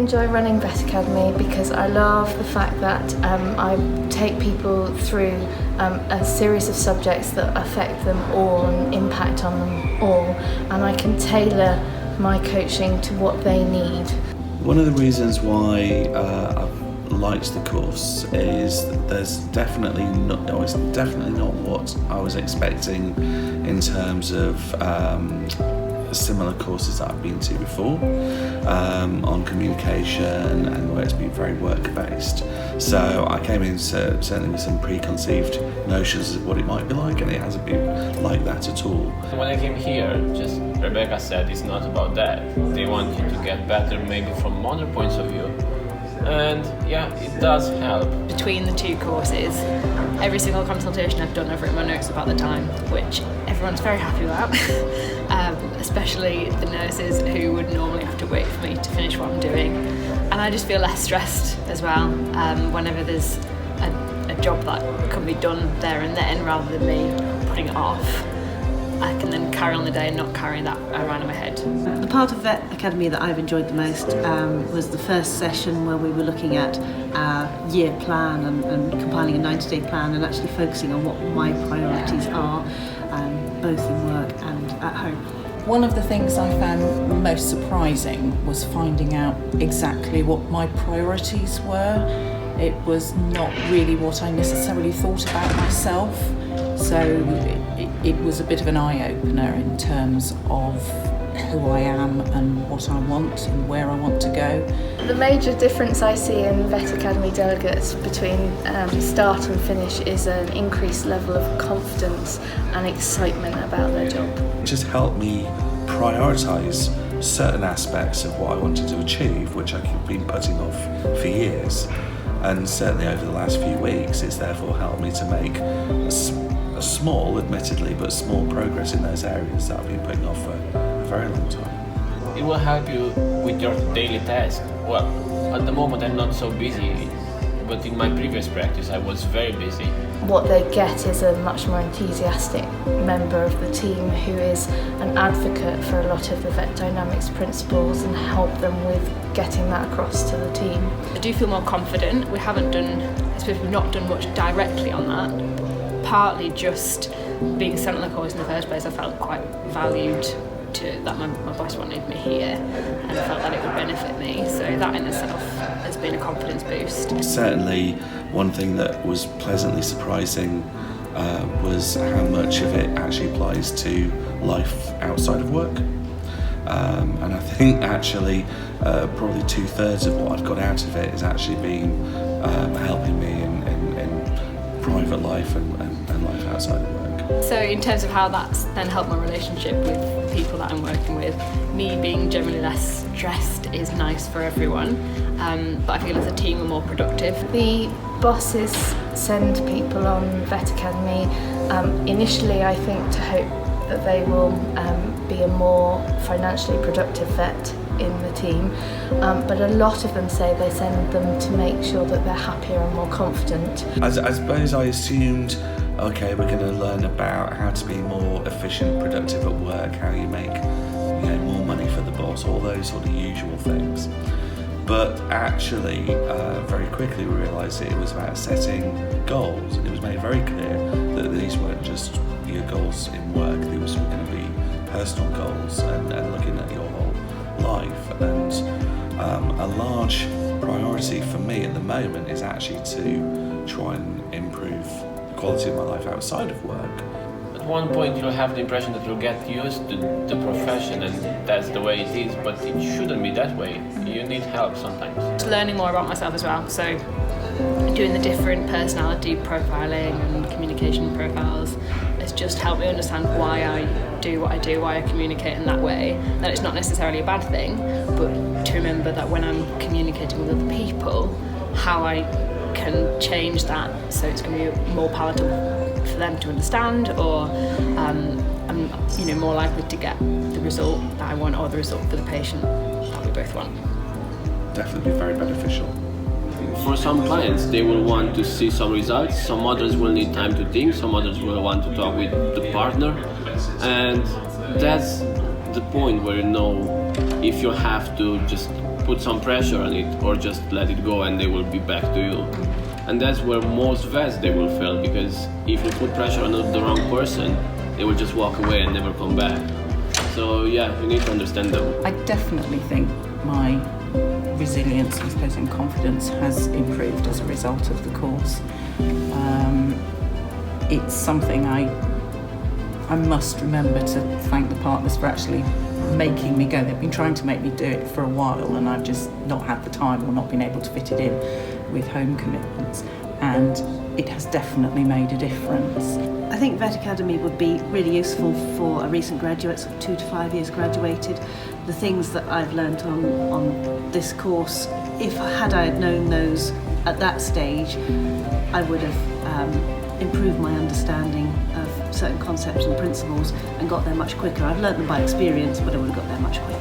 enjoy running Vet Academy because I love the fact that I take people through a series of subjects that affect them all and impact on them all, and I can tailor my coaching to what they need. One of the reasons why I've liked the course is that it's definitely not what I was expecting in terms of similar courses that I've been to before on communication and where it's been very work-based. So I came in certainly with some preconceived notions of what it might be like, and it hasn't been like that at all. When I came here, just Rebecca said it's not about that. They want you to get better maybe from other points of view. And yeah, it does help. Between the two courses, every single consultation I've done, I've written my notes about the time, which everyone's very happy about, especially the nurses who would normally have to wait for me to finish what I'm doing. And I just feel less stressed as well whenever there's a job that can be done there and then rather than me putting it off. I can then carry on the day and not carry that around in my head. The part of Vet Academy that I've enjoyed the most was the first session where we were looking at our year plan and compiling a 90-day plan and actually focusing on what my priorities are, both in work and at home. One of the things I found most surprising was finding out exactly what my priorities were. It was not really what I necessarily thought about myself. So it was a bit of an eye-opener in terms of who I am and what I want and where I want to go. The major difference I see in Vet Academy delegates between start and finish is an increased level of confidence and excitement about their job. It just helped me prioritise certain aspects of what I wanted to achieve, which I've been putting off for years. And certainly over the last few weeks, it's therefore helped me to make a small, admittedly, but small progress in those areas that I've been putting off for a very long time. It will help you with your daily task. Well, at the moment I'm not so busy, but in my previous practice I was very busy. What they get is a much more enthusiastic member of the team who is an advocate for a lot of the vet dynamics principles and help them with getting that across to the team. I do feel more confident. We've not done much directly on that. Partly just being sent on the course in the first place, I felt quite valued that my boss wanted me here and I felt that it would benefit me. So that in itself has been a confidence boost. Certainly one thing that was pleasantly surprising was how much of it actually applies to life outside of work. And I think actually probably 2/3 of what I've got out of it is actually been helping me in private life and life outside of work. So in terms of how that's then helped my relationship with people that I'm working with, me being generally less stressed is nice for everyone, but I feel as a team we're more productive. The bosses send people on Vet Academy initially, I think, to hope that they will be a more financially productive vet in the team, but a lot of them say they send them to make sure that they're happier and more confident. I suppose I assumed, okay, we're going to learn about how to be more efficient, productive at work, how you make more money for the boss, all those sort of usual things. But actually, very quickly we realised that it was about setting goals. It was made very clear that these weren't just your goals in work, these were going to be personal goals and looking at your whole life. And a large priority for me at the moment is actually to try and improve the quality of my life outside of work. At one point you'll have the impression that you'll get used to the profession and that's the way it is, but it shouldn't be that way. You need help sometimes. Learning more about myself as well, so doing the different personality profiling and communication profiles has just helped me understand why I do what I do, why I communicate in that way. That it's not necessarily a bad thing, but to remember that when I'm communicating with other people, how I can change that so it's going to be more palatable for them to understand, or I'm more likely to get the result that I want or the result for the patient that we both want. Definitely be very beneficial. For some clients, they will want to see some results, some others will need time to think, some others will want to talk with the partner, and that's the point where if you have to just put some pressure on it or just let it go and they will be back to you. And that's where most vets they will fail, because if you put pressure on the wrong person, they will just walk away and never come back. So yeah, you need to understand them. I definitely think my resilience, I suppose, and confidence has improved as a result of the course. It's something I must remember to thank the partners for actually making me go. They've been trying to make me do it for a while, and I've just not had the time or not been able to fit it in with home commitments, and it has definitely made a difference. I think Vet Academy would be really useful for a recent graduate, sort of 2 to 5 years graduated. The things that I've learnt on this course, if I had known those at that stage, I would have improved my understanding of certain concepts and principles and got there much quicker. I've learnt them by experience, but I would have got there much quicker.